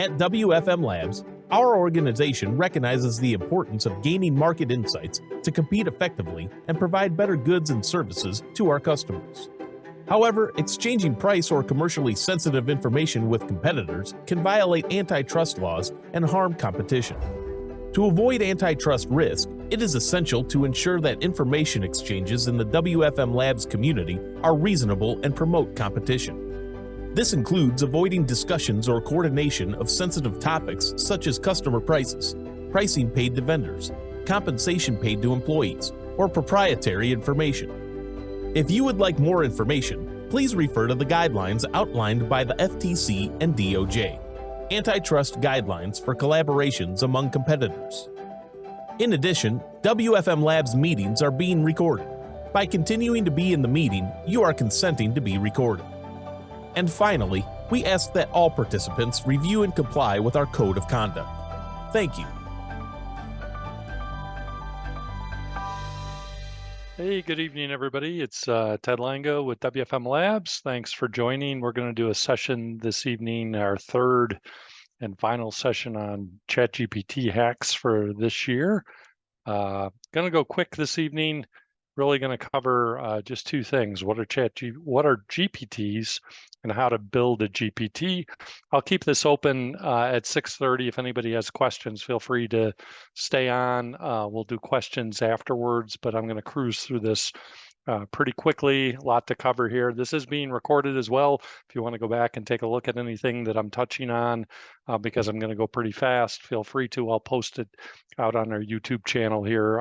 At WFM Labs, our organization recognizes the importance of gaining market insights to compete effectively and provide better goods and services to our customers. However, exchanging price or commercially sensitive information with competitors can violate antitrust laws and harm competition. To avoid antitrust risk, it is essential to ensure that information exchanges in the WFM Labs community are reasonable and promote competition. This includes avoiding discussions or coordination of sensitive topics such as customer prices, pricing paid to vendors, compensation paid to employees, or proprietary information. If you would like more information, please refer to the guidelines outlined by the FTC and DOJ, Antitrust Guidelines for Collaborations Among Competitors. In addition, WFM Labs meetings are being recorded. By continuing to be in the meeting, you are consenting to be recorded. And finally, we ask that all participants review and comply with our code of conduct. Thank you. Hey, good evening, everybody. It's Ted Lango with WFM Labs. Thanks for joining. We're going to do a session this evening, our third and final session on ChatGPT hacks for this year. Going to go quick this evening. Really going to cover just two things. What are GPTs and how to build a GPT. I'll keep this open at 6:30. If anybody has questions, feel free to stay on. We'll do questions afterwards, but I'm going to cruise through this pretty quickly. A lot to cover here. This is being recorded as well. If you want to go back and take a look at anything that I'm touching on, because I'm going to go pretty fast, feel free to. I'll post it out on our YouTube channel here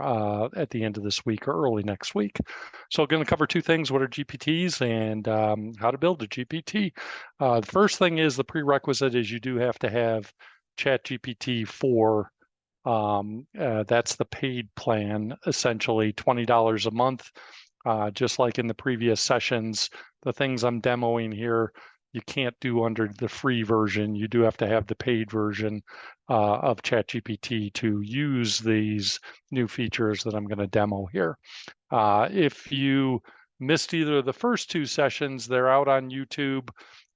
at the end of this week or early next week. So I'm going to cover two things. What are GPTs and how to build a GPT. The first thing is the prerequisite is you do have to have ChatGPT 4. That's the paid plan, essentially $20 a month. Just like in the previous sessions, the things I'm demoing here, you can't do under the free version. You do have to have the paid version of ChatGPT to use these new features that I'm going to demo here. If you missed either of the first two sessions, they're out on YouTube.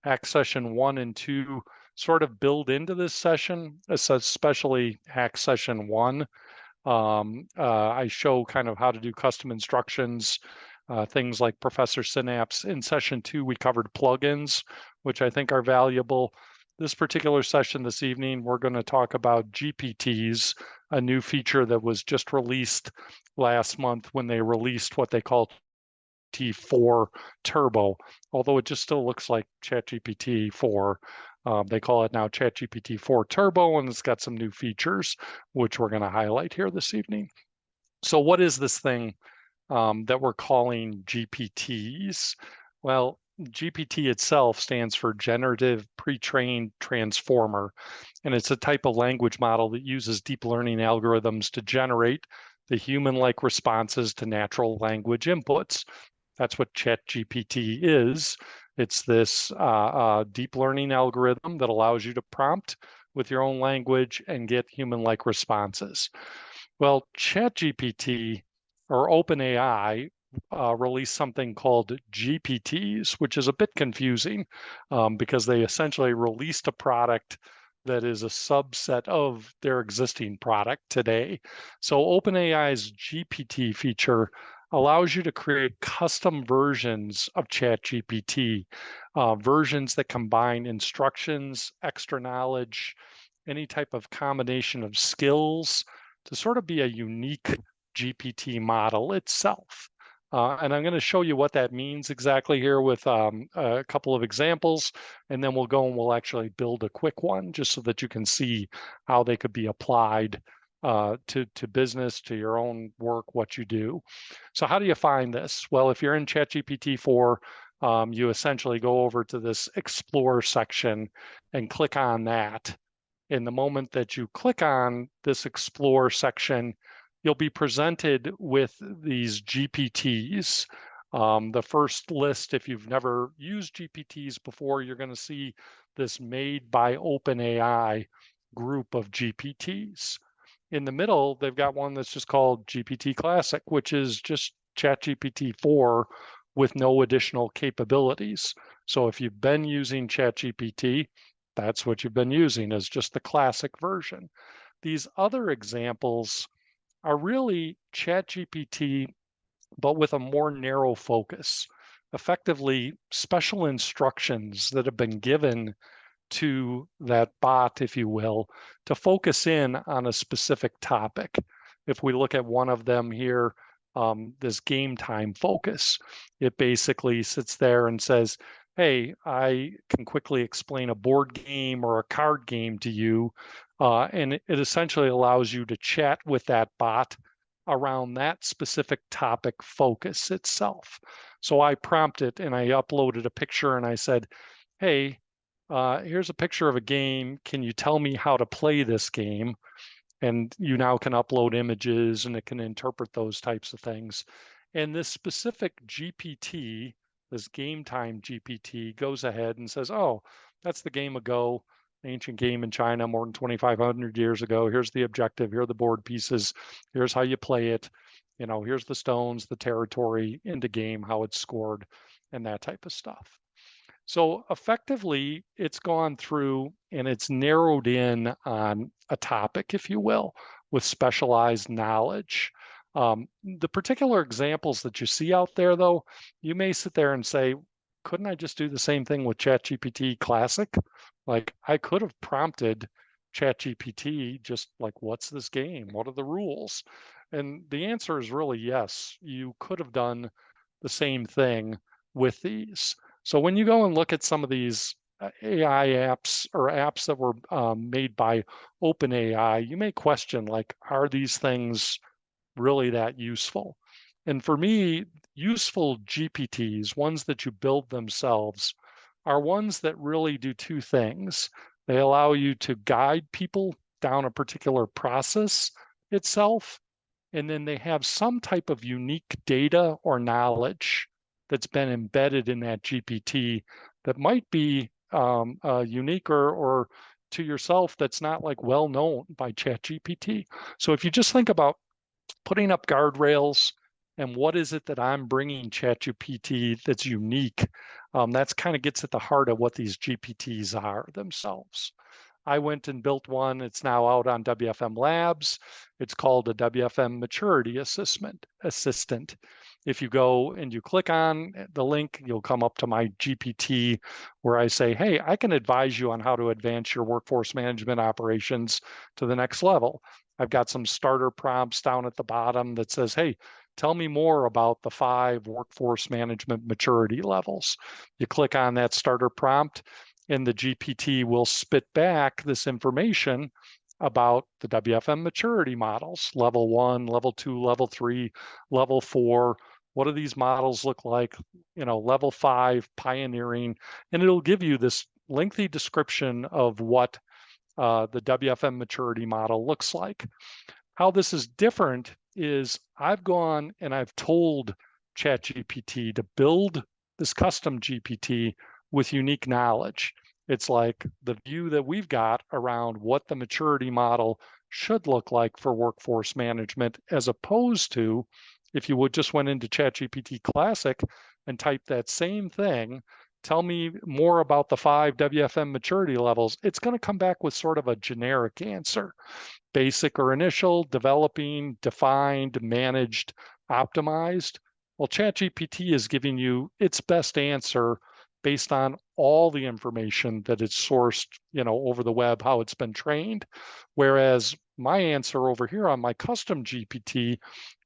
Hack session 1 and 2 sort of build into this session, especially hack session 1. I show kind of how to do custom instructions, things like Professor Synapse. In session 2, we covered plugins, which I think are valuable. This particular session this evening, we're going to talk about GPTs, a new feature that was just released last month when they released what they call T4 Turbo, although it just still looks like ChatGPT 4. They call it now ChatGPT 4 Turbo, and it's got some new features, which we're going to highlight here this evening. So what is this thing that we're calling GPTs? Well, GPT itself stands for Generative Pre-trained Transformer, and it's a type of language model that uses deep learning algorithms to generate the human-like responses to natural language inputs. That's what ChatGPT is. It's this deep learning algorithm that allows you to prompt with your own language and get human-like responses. Well, ChatGPT or OpenAI released something called GPTs, which is a bit confusing because they essentially released a product that is a subset of their existing product today. So OpenAI's GPT feature allows you to create custom versions of ChatGPT, versions that combine instructions, extra knowledge, any type of combination of skills to sort of be a unique GPT model itself. And I'm going to show you what that means exactly here with a couple of examples, and then we'll go and we'll actually build a quick one just so that you can see how they could be applied to business, to your own work, what you do. So how do you find this? Well, if you're in ChatGPT 4, you essentially go over to this Explore section and click on that. In the moment that you click on this Explore section, you'll be presented with these GPTs. The first list, if you've never used GPTs before, you're going to see this made by OpenAI group of GPTs. In the middle, they've got one that's just called GPT Classic, which is just ChatGPT 4 with no additional capabilities. So if you've been using ChatGPT, that's what you've been using, is just the classic version. These other examples are really ChatGPT, but with a more narrow focus, effectively special instructions that have been given to that bot, if you will, to focus in on a specific topic. If we look at one of them here, this game time focus, it basically sits there and says, hey, I can quickly explain a board game or a card game to you. And it essentially allows you to chat with that bot around that specific topic focus itself. So I prompted and I uploaded a picture and I said, hey, here's a picture of a game. Can you tell me how to play this game? And you now can upload images and it can interpret those types of things. And this specific GPT, this game time GPT, goes ahead and says, oh, that's the game of Go, ancient game in China more than 2,500 years ago. Here's the objective. Here are the board pieces. Here's how you play it. You know, here's the stones, the territory in the game, how it's scored, and that type of stuff. So effectively, it's gone through and it's narrowed in on a topic, if you will, with specialized knowledge. The particular examples that you see out there, though, you may sit there and say, couldn't I just do the same thing with ChatGPT Classic? Like I could have prompted ChatGPT just like, what's this game? What are the rules? And the answer is really yes, you could have done the same thing with these. So when you go and look at some of these AI apps or apps that were made by OpenAI, you may question like, are these things really that useful? And for me, useful GPTs, ones that you build themselves, are ones that really do two things. They allow you to guide people down a particular process itself, and then they have some type of unique data or knowledge that's been embedded in that GPT that might be unique or to yourself that's not like well known by ChatGPT. So if you just think about putting up guardrails and what is it that I'm bringing ChatGPT that's unique, that's kind of gets at the heart of what these GPTs are themselves. I went and built one. It's now out on WFM Labs. It's called a WFM Maturity Assistant. If you go and you click on the link, you'll come up to my GPT where I say, hey, I can advise you on how to advance your workforce management operations to the next level. I've got some starter prompts down at the bottom that says, hey, tell me more about the 5 workforce management maturity levels. You click on that starter prompt, and the GPT will spit back this information about the WFM maturity models, level 1, level 2, level 3, level 4. What do these models look like? You know, level 5, pioneering, and it'll give you this lengthy description of what the WFM maturity model looks like. How this is different is I've gone and I've told ChatGPT to build this custom GPT with unique knowledge. It's like the view that we've got around what the maturity model should look like for workforce management, as opposed to if you would just went into ChatGPT Classic and typed that same thing, tell me more about the 5 WFM maturity levels, it's going to come back with sort of a generic answer. Basic or initial, developing, defined, managed, optimized. Well, ChatGPT is giving you its best answer based on all the information that it's sourced, you know, over the web, how it's been trained. Whereas my answer over here on my custom GPT,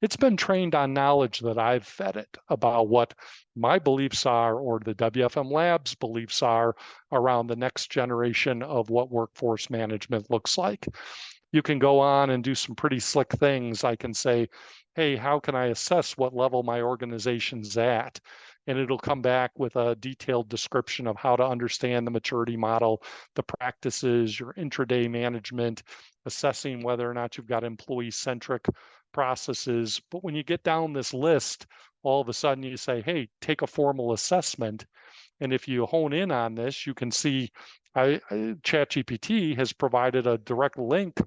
it's been trained on knowledge that I've fed it about what my beliefs are or the WFM Labs beliefs are around the next generation of what workforce management looks like. You can go on and do some pretty slick things. I can say, hey, how can I assess what level my organization's at? And it'll come back with a detailed description of how to understand the maturity model, the practices, your intraday management, assessing whether or not you've got employee-centric processes. But when you get down this list, all of a sudden you say, hey, take a formal assessment. And if you hone in on this, you can see ChatGPT has provided a direct link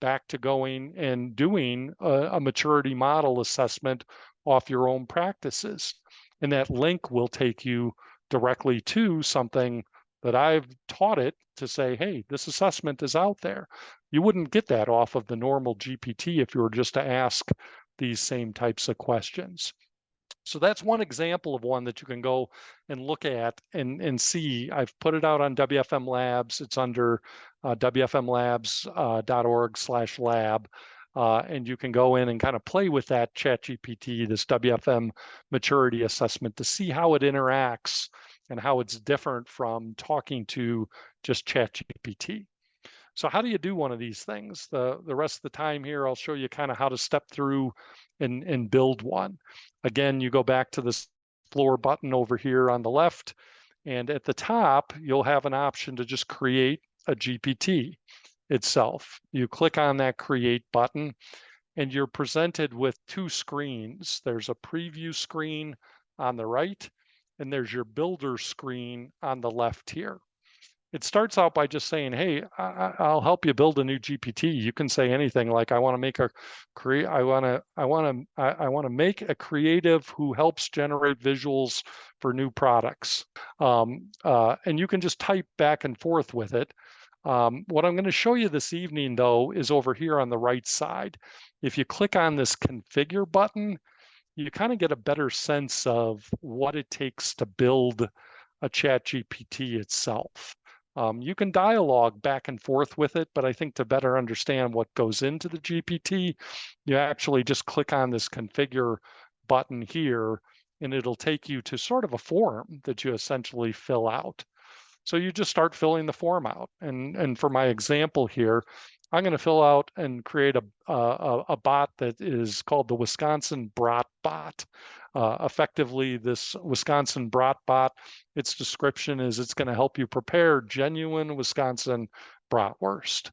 back to going and doing a maturity model assessment off your own practices. And that link will take you directly to something that I've taught it to say, hey, this assessment is out there. You wouldn't get that off of the normal GPT if you were just to ask these same types of questions. So that's one example of one that you can go and look at and see. I've put it out on WFM Labs. It's under wfmlabs.org/lab. And you can go in and kind of play with that ChatGPT, this WFM maturity assessment, to see how it interacts and how it's different from talking to just ChatGPT. So how do you do one of these things? The rest of the time here, I'll show you kind of how to step through and build one. Again, you go back to this floor button over here on the left, and at the top, you'll have an option to just create a GPT itself. You click on that create button, and you're presented with two screens. There's a preview screen on the right, and there's your builder screen on the left here. It starts out by just saying, hey, I'll help you build a new GPT. You can say anything like, I want to make make a creative who helps generate visuals for new products. And you can just type back and forth with it. What I'm going to show you this evening, though, is over here on the right side. If you click on this configure button, you kind of get a better sense of what it takes to build a ChatGPT itself. You can dialogue back and forth with it, but I think to better understand what goes into the GPT, you actually just click on this configure button here, and it'll take you to sort of a form that you essentially fill out. So you just start filling the form out. And for my example here, I'm going to fill out and create a bot that is called the Wisconsin BratBot. Effectively, this Wisconsin BratBot, its description is it's going to help you prepare genuine Wisconsin bratwurst.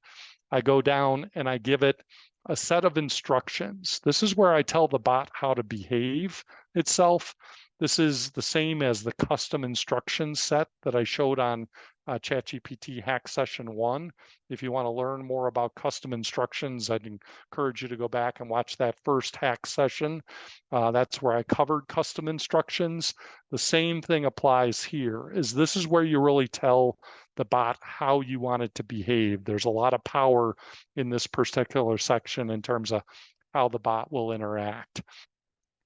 I go down and I give it a set of instructions. This is where I tell the bot how to behave itself. This is the same as the custom instruction set that I showed on ChatGPT Hack Session 1. If you want to learn more about custom instructions, I'd encourage you to go back and watch that first hack session. That's where I covered custom instructions. The same thing applies here, is this is where you really tell the bot how you want it to behave. There's a lot of power in this particular section in terms of how the bot will interact.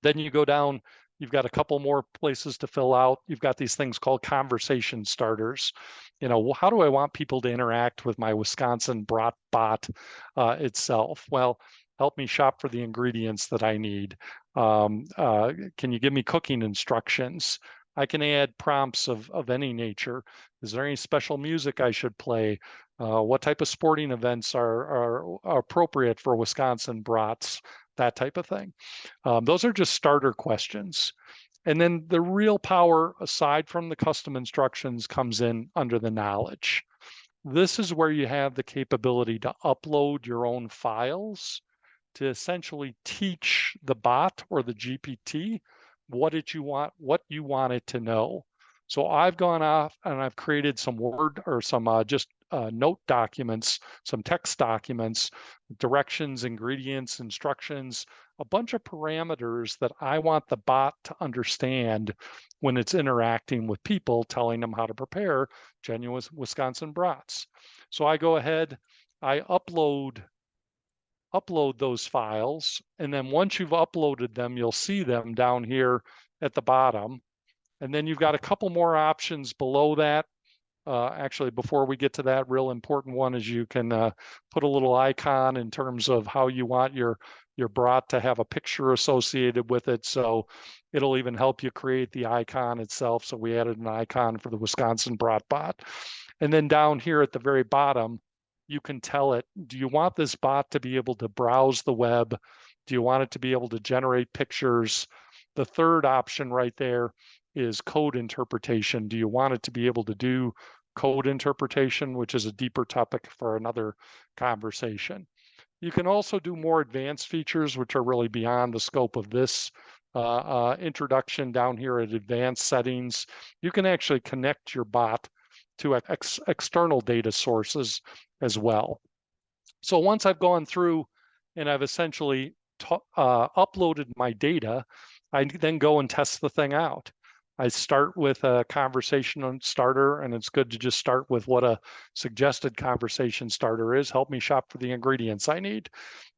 Then you go down, you've got a couple more places to fill out. You've got these things called conversation starters. You know, how do I want people to interact with my Wisconsin BratBot itself? Well, help me shop for the ingredients that I need. Can you give me cooking instructions? I can add prompts of any nature. Is there any special music I should play? What type of sporting events are appropriate for Wisconsin brats? That type of thing. Those are just starter questions. And then the real power, aside from the custom instructions, comes in under the knowledge. This is where you have the capability to upload your own files to essentially teach the bot or the GPT what you want it to know. So I've gone off and I've created some Word or some note documents, some text documents, directions, ingredients, instructions, a bunch of parameters that I want the bot to understand when it's interacting with people, telling them how to prepare genuine Wisconsin brats. So I go ahead, I upload those files, and then once you've uploaded them, you'll see them down here at the bottom. And then you've got a couple more options below that. Actually, before we get to that, real important one is you can put a little icon in terms of how you want your brat to have a picture associated with it. So it'll even help you create the icon itself. So we added an icon for the Wisconsin BratBot. And then down here at the very bottom, you can tell it, do you want this bot to be able to browse the web? Do you want it to be able to generate pictures? The third option right there is code interpretation. Do you want it to be able to do code interpretation, which is a deeper topic for another conversation? You can also do more advanced features, which are really beyond the scope of this introduction down here at advanced settings. You can actually connect your bot to external data sources as well. So once I've gone through and I've essentially uploaded my data, I then go and test the thing out. I start with a conversation starter, and it's good to just start with what a suggested conversation starter is. Help me shop for the ingredients I need.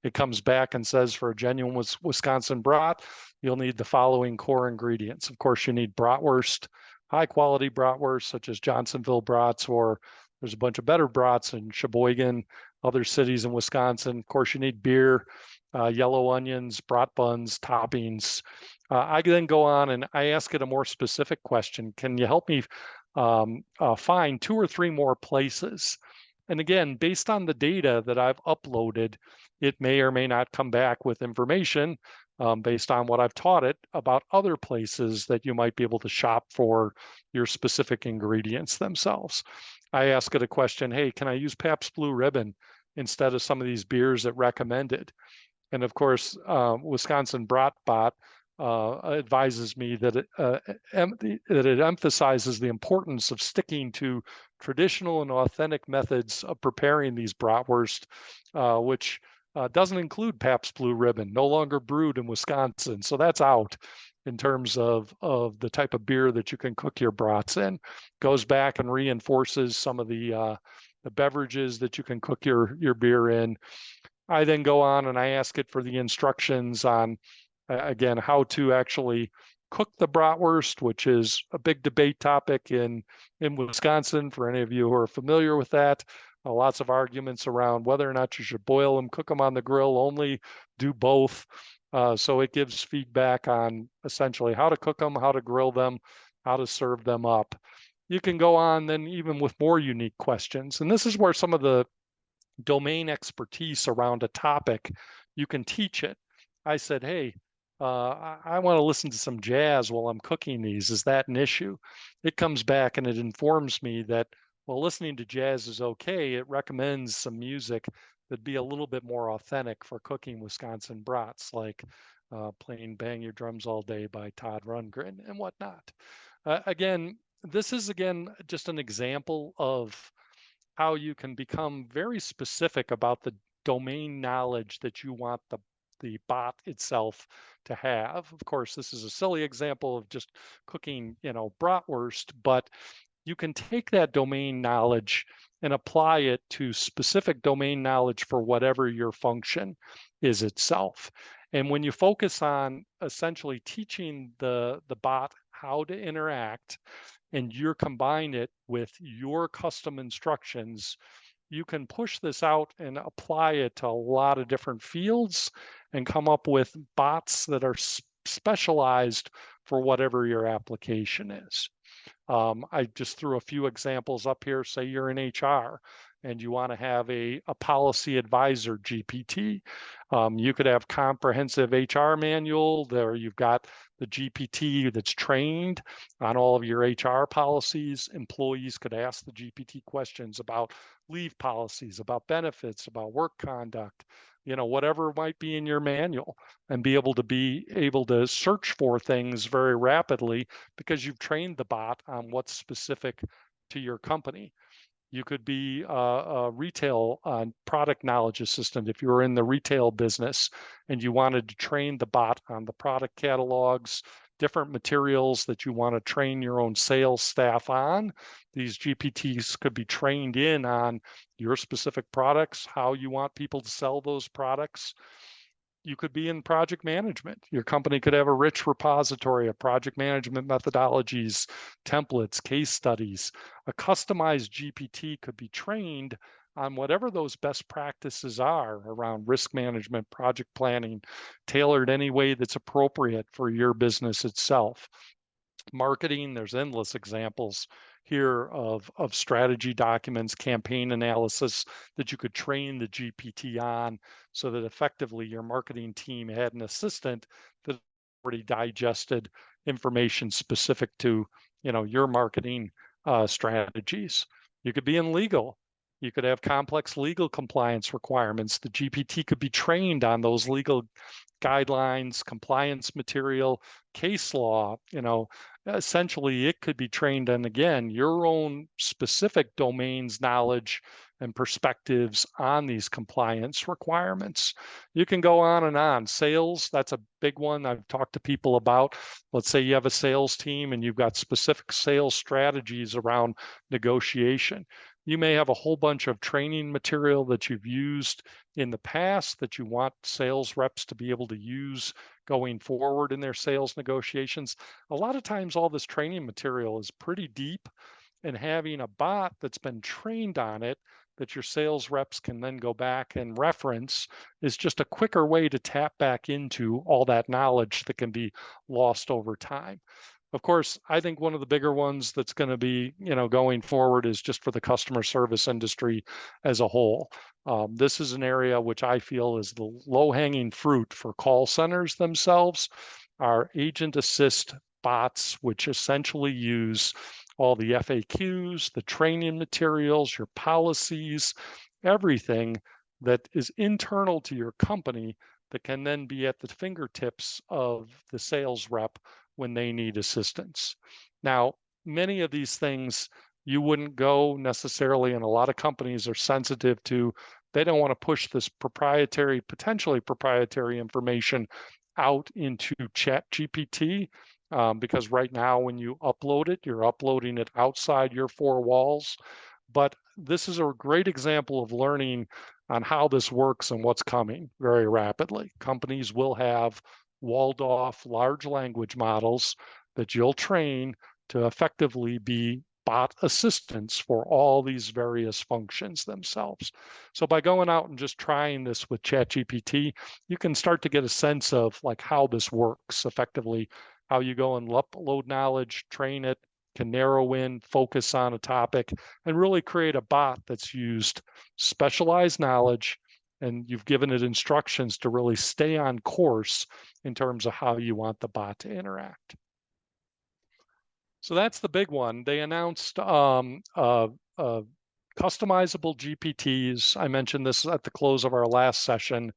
It comes back and says for a genuine Wisconsin brat, you'll need the following core ingredients. Of course, you need bratwurst, high quality bratwurst, such as Johnsonville brats, or there's a bunch of better brats in Sheboygan, other cities in Wisconsin. Of course, you need beer, yellow onions, brat buns, toppings. I then go on and I ask it a more specific question. Can you help me find 2 or 3 more places? And again, based on the data that I've uploaded, it may or may not come back with information based on what I've taught it about other places that you might be able to shop for your specific ingredients themselves. I ask it a question, hey, can I use Pabst Blue Ribbon instead of some of these beers that recommended? And of course, Wisconsin BratBot advises me that it emphasizes the importance of sticking to traditional and authentic methods of preparing these bratwurst, which doesn't include Pabst Blue Ribbon, no longer brewed in Wisconsin. So that's out in terms of the type of beer that you can cook your brats in. Goes back and reinforces some of the beverages that you can cook your beer in. I then go on and I ask it for the instructions on, again, how to actually cook the bratwurst, which is a big debate topic in Wisconsin. For any of you who are familiar with that, lots of arguments around whether or not you should boil them, cook them on the grill only, do both. So it gives feedback on essentially how to cook them, how to grill them, how to serve them up. You can go on then even with more unique questions. And this is where some of the domain expertise around a topic, you can teach it. I said, hey, I want to listen to some jazz while I'm cooking these. Is that an issue? It comes back and it informs me that, well, listening to jazz is okay. It recommends some music that'd be a little bit more authentic for cooking Wisconsin brats, like playing Bang Your Drums All Day by Todd Rundgren and whatnot. Again, this is, again, just an example of how you can become very specific about the domain knowledge that you want the bot itself to have. Of course, this is a silly example of just cooking, bratwurst, but you can take that domain knowledge and apply it to specific domain knowledge for whatever your function is itself. And when you focus on essentially teaching the bot how to interact, and you combine it with your custom instructions, you can push this out and apply it to a lot of different fields and come up with bots that are specialized for whatever your application is. I just threw a few examples up here. Say you're in HR and you want to have a policy advisor GPT. You could have comprehensive HR manual. There you've got the GPT that's trained on all of your HR policies. Employees could ask the GPT questions about leave policies, about benefits, about work conduct, whatever might be in your manual, and be able to search for things very rapidly because you've trained the bot on what's specific to your company. You could be a retail product knowledge assistant if you were in the retail business and you wanted to train the bot on the product catalogs, different materials that you want to train your own sales staff on. These GPTs could be trained in on your specific products, how you want people to sell those products. You could be in project management. Your company could have a rich repository of project management methodologies, templates, case studies. A customized GPT could be trained on whatever those best practices are around risk management, project planning, tailored any way that's appropriate for your business itself. Marketing, there's endless examples here of strategy documents, campaign analysis that you could train the GPT on so that effectively your marketing team had an assistant that already digested information specific to your marketing strategies. You could be in legal. You could have complex legal compliance requirements. The GPT could be trained on those legal guidelines, compliance material, case law. Essentially it could be trained on, again, your own specific domains knowledge and perspectives on these compliance requirements. You can go on and on. Sales, that's a big one I've talked to people about. Let's say you have a sales team and you've got specific sales strategies around negotiation. You may have a whole bunch of training material that you've used in the past that you want sales reps to be able to use going forward in their sales negotiations. A lot of times all this training material is pretty deep, and having a bot that's been trained on it that your sales reps can then go back and reference is just a quicker way to tap back into all that knowledge that can be lost over time. Of course, I think one of the bigger ones that's going to be, going forward is just for the customer service industry as a whole. This is an area which I feel is the low-hanging fruit for call centers themselves. Our agent assist bots, which essentially use all the FAQs, the training materials, your policies, everything that is internal to your company that can then be at the fingertips of the sales rep when they need assistance. Now, many of these things you wouldn't go necessarily, and a lot of companies are sensitive to, they don't want to push this potentially proprietary information out into ChatGPT, because right now when you upload it, you're uploading it outside your four walls. But this is a great example of learning on how this works and what's coming very rapidly. Companies will have walled off large language models that you'll train to effectively be bot assistants for all these various functions themselves. So by going out and just trying this with ChatGPT, you can start to get a sense of like how this works effectively, how you go and upload knowledge, train it, can narrow in, focus on a topic, and really create a bot that's used specialized knowledge, and you've given it instructions to really stay on course in terms of how you want the bot to interact. So that's the big one. They announced customizable GPTs. I mentioned this at the close of our last session,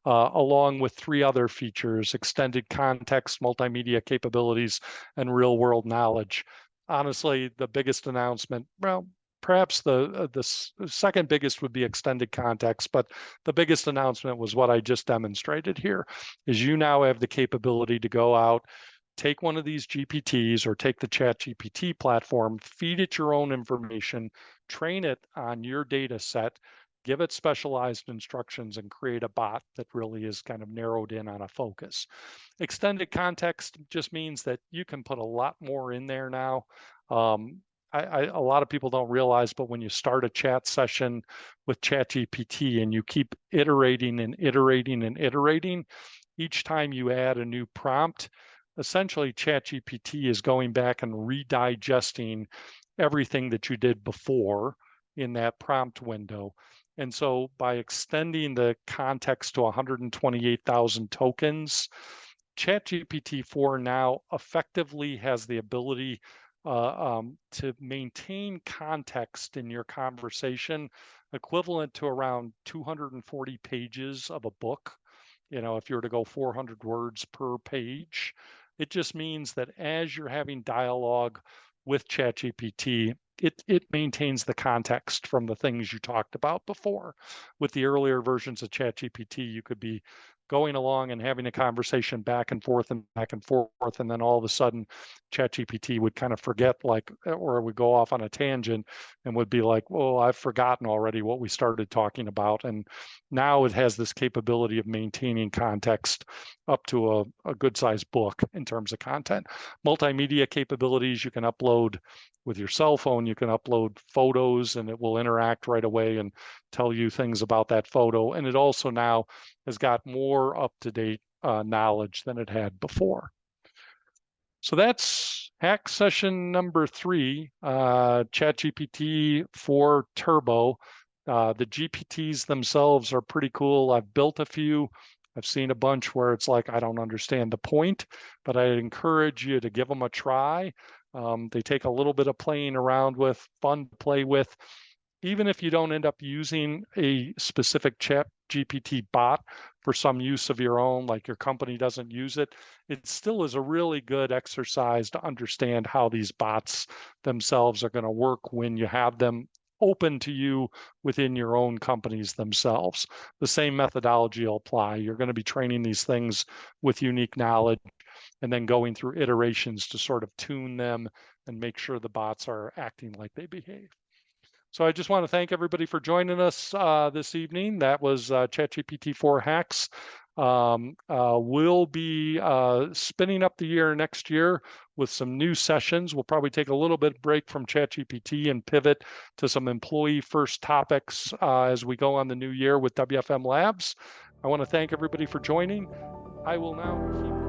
along with 3 other features: extended context, multimedia capabilities, and real-world knowledge. Honestly, the biggest announcement, well, perhaps the second biggest would be extended context, but the biggest announcement was what I just demonstrated here, is you now have the capability to go out, take one of these GPTs or take the ChatGPT platform, feed it your own information, train it on your data set, give it specialized instructions, and create a bot that really is kind of narrowed in on a focus. Extended context just means that you can put a lot more in there now. A lot of people don't realize, but when you start a chat session with ChatGPT and you keep iterating and iterating and iterating, each time you add a new prompt, essentially ChatGPT is going back and redigesting everything that you did before in that prompt window. And so by extending the context to 128,000 tokens, ChatGPT 4 now effectively has the ability to maintain context in your conversation equivalent to around 240 pages of a book. If you were to go 400 words per page, it just means that as you're having dialogue with ChatGPT, it maintains the context from the things you talked about before. With the earlier versions of ChatGPT, you could be going along and having a conversation back and forth, and then all of a sudden ChatGPT would kind of forget, or would go off on a tangent and would be like, well, I've forgotten already what we started talking about. And now it has this capability of maintaining context up to a good sized book in terms of content. Multimedia capabilities, you can upload with your cell phone, you can upload photos and it will interact right away and tell you things about that photo. And it also now has got more up-to-date knowledge than it had before. So that's hack session number 3, ChatGPT 4 Turbo. The GPTs themselves are pretty cool. I've built a few. I've seen a bunch where it's like, I don't understand the point, but I encourage you to give them a try. They take a little bit of playing around with, fun to play with. Even if you don't end up using a specific ChatGPT bot for some use of your own, like your company doesn't use it, it still is a really good exercise to understand how these bots themselves are going to work when you have them open to you within your own companies themselves. The same methodology will apply. You're going to be training these things with unique knowledge and then going through iterations to sort of tune them and make sure the bots are acting like they behave. So I just want to thank everybody for joining us this evening. That was ChatGPT 4 Hacks. We'll be spinning up the year next year with some new sessions. We'll probably take a little bit break from ChatGPT and pivot to some employee first topics as we go on the new year with WFM Labs. I want to thank everybody for joining. I will now keep